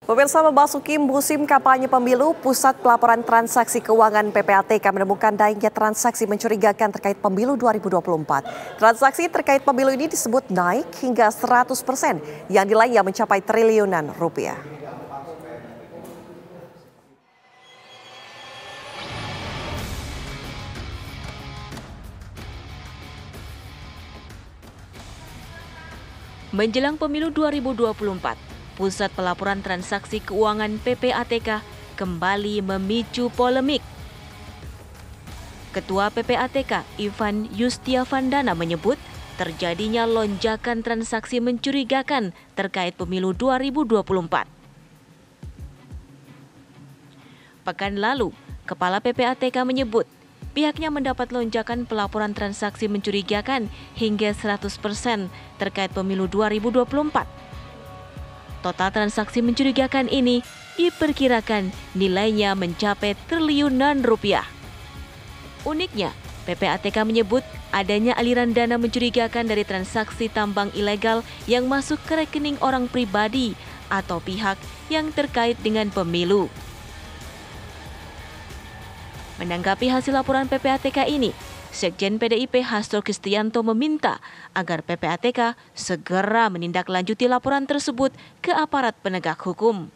Pemirsa, memasuki musim kampanye pemilu, Pusat Pelaporan Transaksi Keuangan PPATK menemukan adanya transaksi mencurigakan terkait pemilu 2024. Transaksi terkait pemilu ini disebut naik hingga 100%, yang nilainya mencapai triliunan rupiah. Menjelang pemilu 2024, Pusat Pelaporan Transaksi Keuangan PPATK kembali memicu polemik. Ketua PPATK Ivan Yustiavandana menyebut terjadinya lonjakan transaksi mencurigakan terkait pemilu 2024. Pekan lalu, Kepala PPATK menyebut pihaknya mendapat lonjakan pelaporan transaksi mencurigakan hingga 100% terkait pemilu 2024. Total transaksi mencurigakan ini diperkirakan nilainya mencapai triliunan rupiah. Uniknya, PPATK menyebut adanya aliran dana mencurigakan dari transaksi tambang ilegal yang masuk ke rekening orang pribadi atau pihak yang terkait dengan pemilu. Menanggapi hasil laporan PPATK ini, Sekjen PDIP Hasto Kristianto meminta agar PPATK segera menindaklanjuti laporan tersebut ke aparat penegak hukum.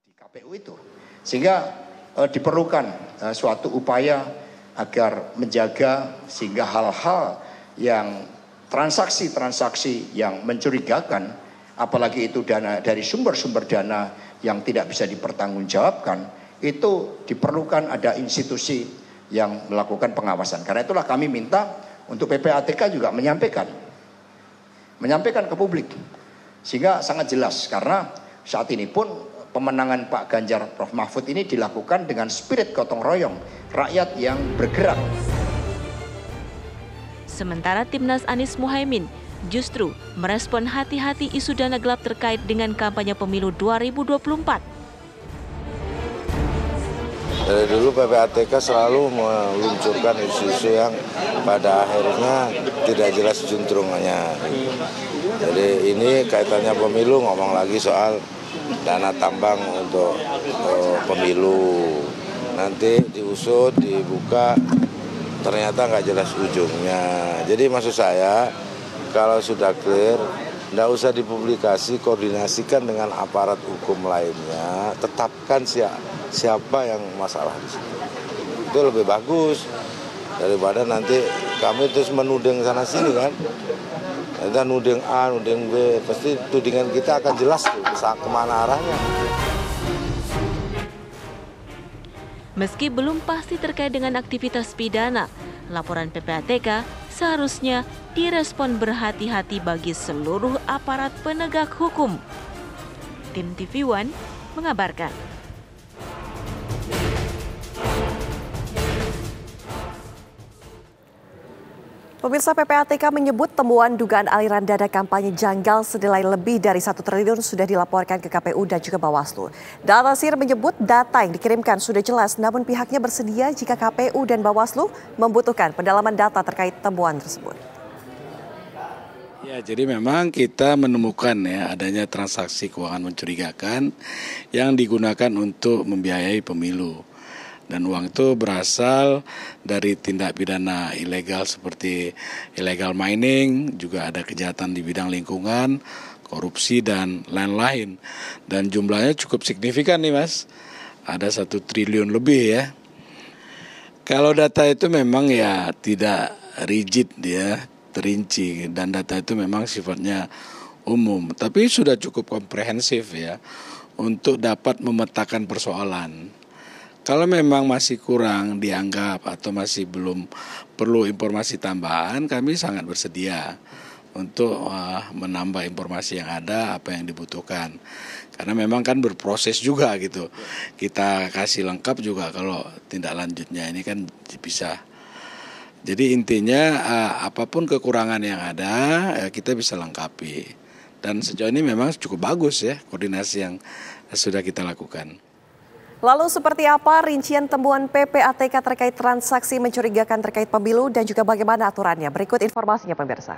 Di KPU itu, sehingga diperlukan suatu upaya agar menjaga sehingga hal-hal yang transaksi-transaksi yang mencurigakan, apalagi itu dana dari sumber-sumber dana yang tidak bisa dipertanggungjawabkan, itu diperlukan ada institusi yang melakukan pengawasan. Karena itulah kami minta untuk PPATK juga menyampaikan ke publik, sehingga sangat jelas. Karena saat ini pun pemenangan Pak Ganjar Prof Mahfud ini dilakukan dengan spirit gotong royong rakyat yang bergerak. Sementara Timnas Anies Muhaimin justru merespon hati-hati isu dana gelap terkait dengan kampanye pemilu 2024. Dari dulu PPATK selalu meluncurkan isu-isu yang pada akhirnya tidak jelas juntrungannya. Jadi ini kaitannya pemilu, ngomong lagi soal dana tambang untuk pemilu. Nanti diusut, dibuka, ternyata nggak jelas ujungnya. Jadi maksud saya, kalau sudah clear, nggak usah dipublikasi, koordinasikan dengan aparat hukum lainnya, tetapkan siapa yang masalah di situ. Itu lebih bagus daripada nanti kami terus menuding sana sini kan. Kita nuding A, nuding B, pasti tudingan kita akan jelas kemana arahnya. Meski belum pasti terkait dengan aktivitas pidana, laporan PPATK seharusnya direspon berhati-hati bagi seluruh aparat penegak hukum. Tim TV One mengabarkan. Pemirsa, PPATK menyebut temuan dugaan aliran dana kampanye janggal senilai lebih dari 1 triliun sudah dilaporkan ke KPU dan juga Bawaslu. Data SIR menyebut data yang dikirimkan sudah jelas, namun pihaknya bersedia jika KPU dan Bawaslu membutuhkan pendalaman data terkait temuan tersebut. Ya, jadi memang kita menemukan ya adanya transaksi keuangan mencurigakan yang digunakan untuk membiayai pemilu. Dan uang itu berasal dari tindak pidana ilegal seperti illegal mining, juga ada kejahatan di bidang lingkungan, korupsi, dan lain-lain. Dan jumlahnya cukup signifikan nih Mas, ada 1 triliun lebih ya. Kalau data itu memang ya tidak rigid ya, terinci, dan data itu memang sifatnya umum. Tapi sudah cukup komprehensif ya, untuk dapat memetakan persoalan. Kalau memang masih kurang dianggap atau masih belum perlu informasi tambahan, kami sangat bersedia untuk menambah informasi yang ada, apa yang dibutuhkan. Karena memang kan berproses juga gitu. Kita kasih lengkap juga kalau tindak lanjutnya ini kan bisa. Jadi intinya apapun kekurangan yang ada kita bisa lengkapi. Dan sejauh ini memang cukup bagus ya koordinasi yang sudah kita lakukan. Lalu seperti apa rincian temuan PPATK terkait transaksi mencurigakan terkait pemilu dan juga bagaimana aturannya? Berikut informasinya pemirsa.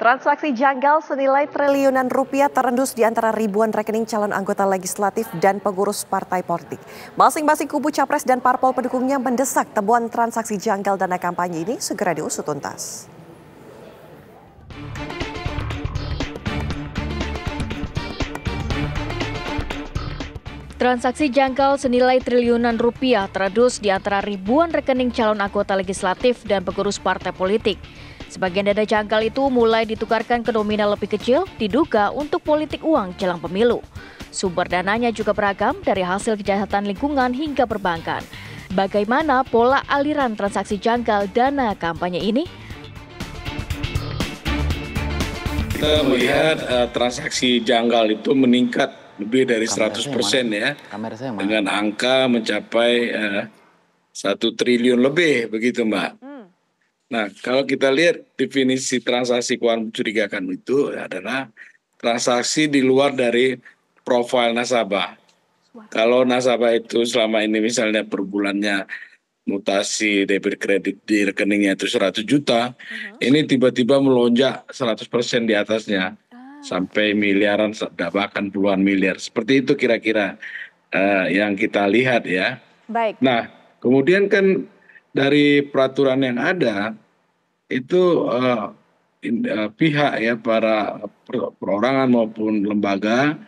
Transaksi janggal senilai triliunan rupiah terendus di antara ribuan rekening calon anggota legislatif dan pengurus partai politik. Masing-masing kubu capres dan parpol pendukungnya mendesak temuan transaksi janggal dana kampanye ini segera diusut tuntas. Transaksi janggal senilai triliunan rupiah terendus di antara ribuan rekening calon anggota legislatif dan pengurus partai politik. Sebagian dana janggal itu mulai ditukarkan ke nominal lebih kecil, diduga untuk politik uang jelang pemilu. Sumber dananya juga beragam dari hasil kejahatan lingkungan hingga perbankan. Bagaimana pola aliran transaksi janggal dana kampanye ini? Kita melihat transaksi janggal itu meningkat lebih dari 100% ya, dengan angka mencapai 1 triliun lebih, begitu Mbak. Nah, kalau kita lihat definisi transaksi keuangan mencurigakan itu adalah transaksi di luar dari profil nasabah. Kalau nasabah itu selama ini misalnya per bulannya mutasi debit kredit di rekeningnya itu 100 juta, ini tiba-tiba melonjak 100% di atasnya, sampai miliaran, bahkan puluhan miliar. Seperti itu kira-kira yang kita lihat ya. Baik. Nah, kemudian kan dari peraturan yang ada itu pihak ya, para perorangan maupun lembaga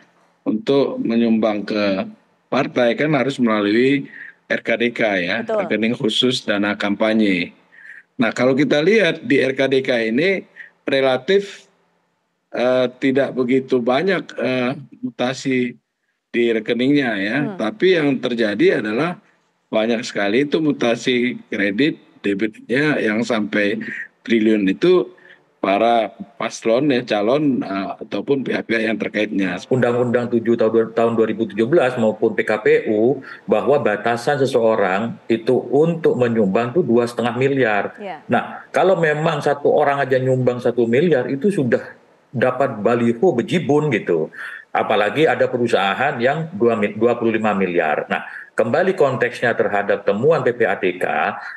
untuk menyumbang ke partai kan harus melalui RKDK ya, rekening khusus dana kampanye. Nah, kalau kita lihat di RKDK ini relatif tidak begitu banyak mutasi di rekeningnya ya, tapi yang terjadi adalah banyak sekali itu mutasi kredit debitnya yang sampai triliun itu para paslon ya, calon ataupun pihak-pihak yang terkaitnya. Undang-Undang 7 tahun 2017 maupun PKPU bahwa batasan seseorang itu untuk menyumbang itu 2,5 miliar. Nah, kalau memang satu orang aja nyumbang 1 miliar itu sudah dapat baliho bejibun gitu. Apalagi ada perusahaan yang 25 miliar. Nah, kembali konteksnya terhadap temuan PPATK,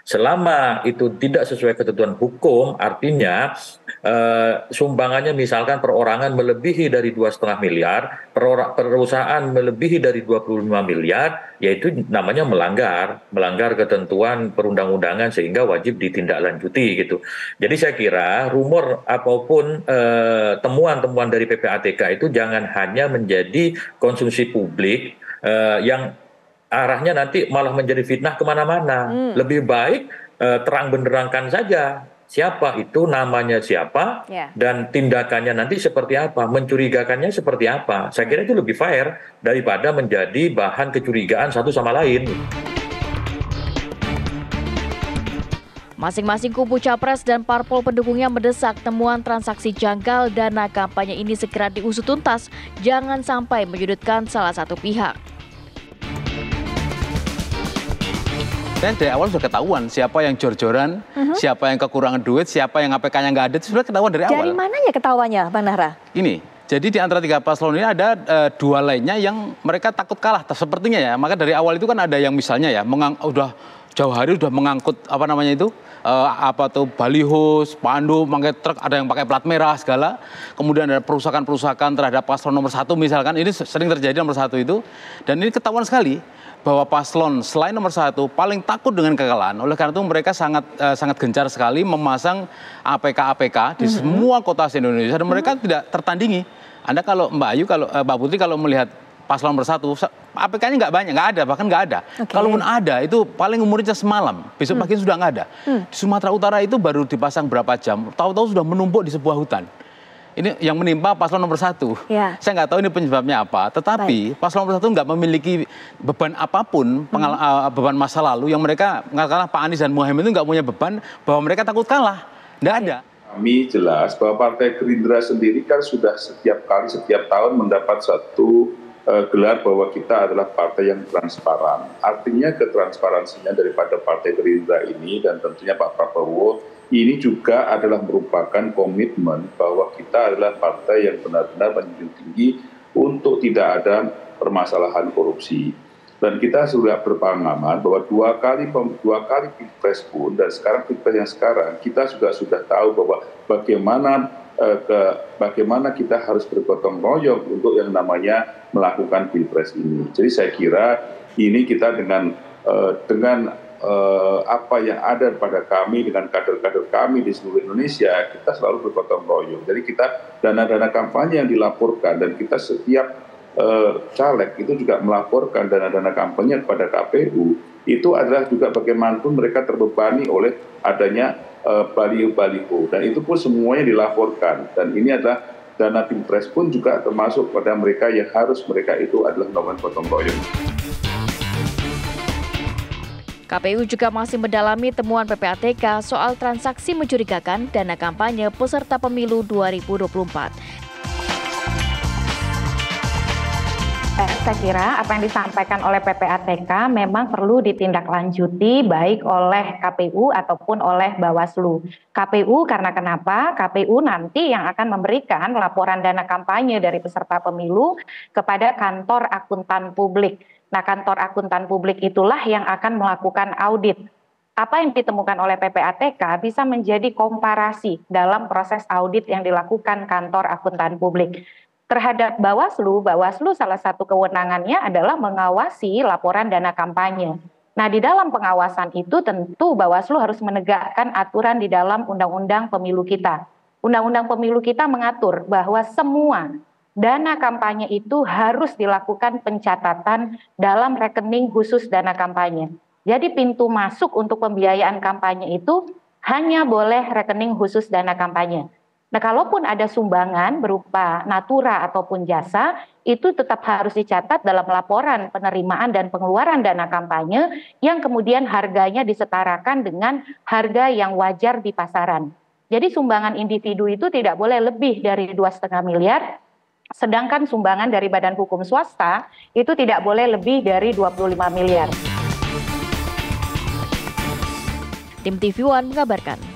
selama itu tidak sesuai ketentuan hukum, artinya sumbangannya misalkan perorangan melebihi dari 2,5 miliar, perusahaan melebihi dari 25 miliar, yaitu namanya melanggar ketentuan perundang-undangan sehingga wajib ditindaklanjuti gitu. Jadi saya kira rumor apapun temuan-temuan dari PPATK itu jangan hanya menjadi konsumsi publik yang arahnya nanti malah menjadi fitnah kemana-mana. Lebih baik terang benderangkan saja siapa itu, namanya siapa, dan tindakannya nanti seperti apa, mencurigakannya seperti apa. Saya kira itu lebih fair daripada menjadi bahan kecurigaan satu sama lain. Masing-masing kubu capres dan parpol pendukungnya mendesak temuan transaksi janggal dana kampanye ini segera diusut tuntas, jangan sampai menyudutkan salah satu pihak. Dan dari awal sudah ketahuan siapa yang jor-joran, siapa yang kekurangan duit, siapa yang APK-nya nggak ada, itu sudah ketahuan dari awal. Dari mananya ketahuannya, Bang Nahra? Ini, jadi di antara 3 paslon ini ada 2 lainnya yang mereka takut kalah, sepertinya ya. Maka dari awal itu kan ada yang misalnya ya, udah jauh hari udah mengangkut apa namanya itu, baliho, spanduk, pakai truk, ada yang pakai plat merah segala. Kemudian ada perusakan-perusakan terhadap paslon nomor 1 misalkan, ini sering terjadi nomor 1 itu. Dan ini ketahuan sekali bahwa paslon selain nomor 1 paling takut dengan kekalahan. Oleh karena itu mereka sangat gencar sekali memasang APK di semua kota Indonesia, dan mereka tidak tertandingi. Anda kalau Mbak Ayu, kalau Mbak Putri kalau melihat paslon nomor 1, APK-nya nggak banyak, nggak ada, bahkan nggak ada. Kalaupun ada, itu paling umurnya semalam, besok pagi sudah nggak ada. Di Sumatera Utara itu baru dipasang berapa jam, tahu-tahu sudah menumpuk di sebuah hutan. Ini yang menimpa paslon nomor 1. Saya nggak tahu ini penyebabnya apa, tetapi paslon nomor 1 nggak memiliki beban apapun, beban masa lalu yang mereka mengatakan Pak Anies dan Muhaimin itu nggak punya beban bahwa mereka takut kalah. Nggak ada. Kami jelas bahwa Partai Gerindra sendiri kan sudah setiap tahun mendapat satu gelar bahwa kita adalah partai yang transparan. Artinya ketransparansinya daripada Partai Gerindra ini dan tentunya Pak Prabowo ini juga adalah merupakan komitmen bahwa kita adalah partai yang benar-benar menjunjung tinggi untuk tidak ada permasalahan korupsi. Dan kita sudah berpengalaman bahwa dua kali Pilpres pun, dan sekarang Pilpres yang sekarang, kita juga sudah tahu bahwa bagaimana ke bagaimana kita harus bergotong royong untuk yang namanya melakukan pilpres ini. Jadi saya kira ini kita dengan apa yang ada pada kami dengan kader-kader kami di seluruh Indonesia, kita selalu bergotong royong. Jadi kita dana-dana kampanye yang dilaporkan dan kita setiap caleg itu juga melaporkan dana-dana kampanye kepada KPU, itu adalah juga bagaimanapun mereka terbebani oleh adanya baliho-baliho, dan itu pun semuanya dilaporkan, dan ini adalah dana pilpres pun juga termasuk pada mereka yang harus mereka itu adalah melakukan gotong royong. KPU juga masih mendalami temuan PPATK soal transaksi mencurigakan dana kampanye peserta pemilu 2024. Saya kira apa yang disampaikan oleh PPATK memang perlu ditindaklanjuti baik oleh KPU ataupun oleh Bawaslu. KPU karena kenapa? KPU nanti yang akan memberikan laporan dana kampanye dari peserta pemilu kepada kantor akuntan publik. Nah, kantor akuntan publik itulah yang akan melakukan audit. Apa yang ditemukan oleh PPATK bisa menjadi komparasi dalam proses audit yang dilakukan kantor akuntan publik. Terhadap Bawaslu salah satu kewenangannya adalah mengawasi laporan dana kampanye. Nah, di dalam pengawasan itu tentu Bawaslu harus menegakkan aturan di dalam Undang-Undang Pemilu kita. Undang-Undang Pemilu kita mengatur bahwa semua dana kampanye itu harus dilakukan pencatatan dalam rekening khusus dana kampanye. Jadi pintu masuk untuk pembiayaan kampanye itu hanya boleh rekening khusus dana kampanye. Nah, kalaupun ada sumbangan berupa natura ataupun jasa, itu tetap harus dicatat dalam laporan penerimaan dan pengeluaran dana kampanye yang kemudian harganya disetarakan dengan harga yang wajar di pasaran. Jadi sumbangan individu itu tidak boleh lebih dari 2,5 miliar, sedangkan sumbangan dari badan hukum swasta itu tidak boleh lebih dari 25 miliar. Tim TV One mengabarkan.